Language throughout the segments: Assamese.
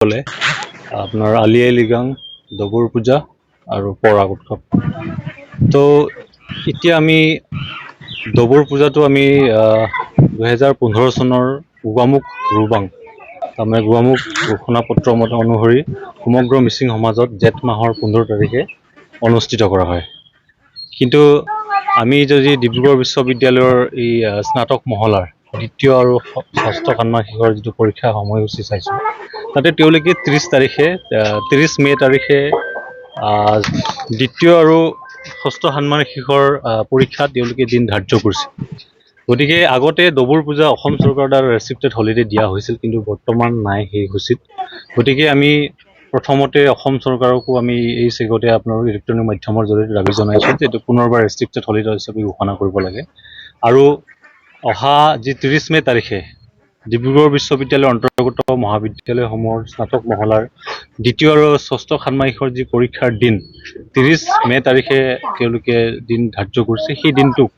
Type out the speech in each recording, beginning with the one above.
ক'লে আপোনাৰ আলি আই লৃগাং, ডবুৰ পূজা আৰু পৰাগ উৎসৱ। তো এতিয়া আমি ডবুৰ পূজাটো আমি 2015 চনৰ গোৱামুখ ৰুবাং তাৰমানে গোৱামুখ ঘোষণা পত্ৰ মতে অনুসৰি সমগ্ৰ মিচিং সমাজত জেঠ মাহৰ 15 তাৰিখে অনুষ্ঠিত কৰা হয়। কিন্তু আমি যদি ডিব্ৰুগড় বিশ্ববিদ্যালয়ৰ এই স্নাতক মহলাৰ দ্বিতীয় আৰু ষষ্ঠ ষান্মাসিকৰ যিটো পৰীক্ষা সময়সূচী চাইছোঁ, তাতে তেওঁলোকে 30 মে' তাৰিখে দ্বিতীয় আৰু ষষ্ঠ ষান্মাসিকৰ পৰীক্ষা তেওঁলোকে দিন ধাৰ্য কৰিছে। গতিকে আগতে ডবুৰ পূজা অসম চৰকাৰৰ দ্বাৰা ৰেষ্ট্ৰিক্টেড হলিডে দিয়া হৈছিল, কিন্তু বৰ্তমান নাই সেই সূচীত। গতিকে আমি প্ৰথমতে অসম চৰকাৰকো আমি এই চেগতে আপোনালোক ইলেক্ট্ৰনিক মাধ্যমৰ জৰিয়তে দাবী জনাইছোঁ যে এইটো পুনৰবাৰ ৰেষ্ট্ৰিক্টেড হলিডে হিচাপে ঘোষণা কৰিব লাগে। আৰু অহা যি 30 মে' তাৰিখে ডিব্ৰুগড় বিশ্ববিদ্যালয়ৰ অন্তৰ্গত মহাবিদ্যালয়সমূহৰ স্নাতক মহলাৰ দ্বিতীয় আৰু ষষ্ঠ ষান্মাসিকৰ যি পৰীক্ষাৰ দিন 30 মে' তাৰিখে তেওঁলোকে দিন ধাৰ্য কৰিছে, সেই দিনটোক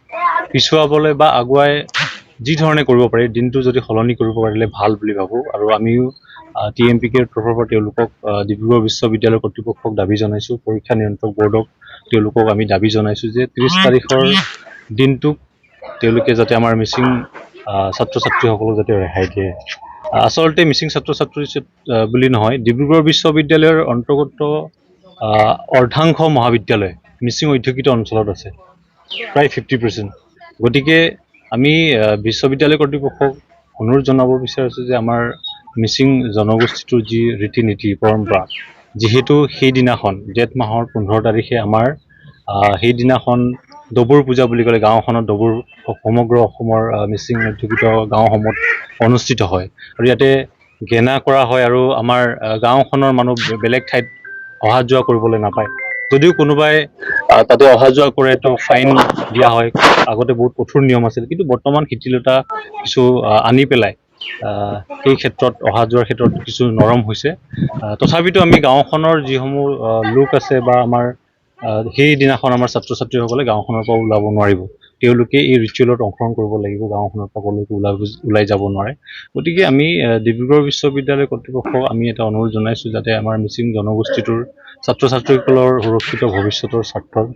পিছুৱাবলৈ বা আগুৱাই যি ধৰণে কৰিব পাৰি দিনটো যদি সলনি কৰিব পাৰিলে ভাল বুলি ভাবোঁ। আৰু আমিও TMPKৰ তৰফৰ পৰা তেওঁলোকক ডিব্ৰুগড় বিশ্ববিদ্যালয় কৰ্তৃপক্ষক দাবী জনাইছোঁ, পৰীক্ষা নিয়ন্ত্ৰক বৰ্ডক তেওঁলোকক আমি দাবী জনাইছোঁ যে 30 তাৰিখৰ দিনটোক তেওঁলোকে যাতে আমাৰ মিচিং ছাত্ৰ ছাত্ৰীসকলক যাতে ৰেহাই দিয়ে। আচলতে মিচিং ছাত্ৰ ছাত্ৰী বুলি নহয়, ডিব্ৰুগড় বিশ্ববিদ্যালয়ৰ অন্তৰ্গত অৰ্ধাংশ মহাবিদ্যালয় মিচিং অধ্যুষিত অঞ্চলত আছে, প্ৰায় 50%। গতিকে আমি বিশ্ববিদ্যালয় কৰ্তৃপক্ষক অনুৰোধ জনাব বিচাৰিছোঁ যে আমাৰ মিচিং জনগোষ্ঠীটোৰ যি ৰীতি নীতি পৰম্পৰা, যিহেতু সেইদিনাখন জেঠ মাহৰ 15 তাৰিখে আমাৰ সেইদিনাখন ডবুৰ পূজা বুলি ক'লে গাঁওখনত ডবুৰ সমগ্ৰ অসমৰ মিচিং অধ্যুষিত গাঁওসমূহত অনুষ্ঠিত হয় আৰু ইয়াতে গেনা কৰা হয় আৰু আমাৰ গাঁওখনৰ মানুহ বেলেগ ঠাইত অহা যোৱা কৰিবলৈ নাপায়। যদিও কোনোবাই তাতে অহা যোৱা কৰে তো ফাইন দিয়া হয়। আগতে বহুত কঠোৰ নিয়ম আছিল, কিন্তু বৰ্তমান শিথিলতা কিছু আনি পেলাই সেই ক্ষেত্ৰত অহা যোৱাৰ ক্ষেত্ৰত কিছু নৰম হৈছে। তথাপিতো আমি গাঁওখনৰ যিসমূহ লোক আছে বা আমাৰ সেইদিনাখন আমাৰ ছাত্ৰ ছাত্ৰীসকলে গাঁওখনৰ পৰা ওলাব নোৱাৰিব, তেওঁলোকে এই ৰিচুৱেলত অংশগ্ৰহণ কৰিব লাগিব, গাঁওখনৰ পৰা ক'লৈকো ওলাই যাব নোৱাৰে। গতিকে আমি ডিব্ৰুগড় বিশ্ববিদ্যালয় কৰ্তৃপক্ষক আমি এটা অনুৰোধ জনাইছোঁ যাতে আমাৰ মিচিং জনগোষ্ঠীটোৰ ছাত্ৰ ছাত্ৰীসকলৰ সুৰক্ষিত ভৱিষ্যতৰ স্বাৰ্থত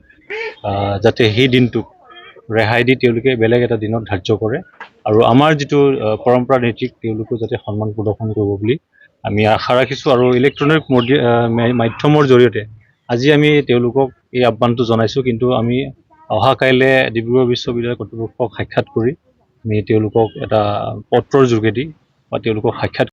যাতে সেই দিনটোক ৰেহাই দি তেওঁলোকে বেলেগ এটা দিনত ধাৰ্য কৰে আৰু আমাৰ যিটো পৰম্পৰা নীতিক তেওঁলোকেও যাতে সন্মান প্ৰদৰ্শন কৰিব বুলি আমি আশা ৰাখিছোঁ। আৰু ইলেক্ট্ৰনিক মাধ্যমৰ জৰিয়তে আজি আমি তেওঁলোকক এই আহ্বানটো জনাইছোঁ, কিন্তু আমি অহা কাইলৈ ডিব্ৰুগড় বিশ্ববিদ্যালয় কৰ্তৃপক্ষক সাক্ষাৎ কৰি আমি তেওঁলোকক এটা পত্ৰৰ যোগেদি বা তেওঁলোকক সাক্ষাৎ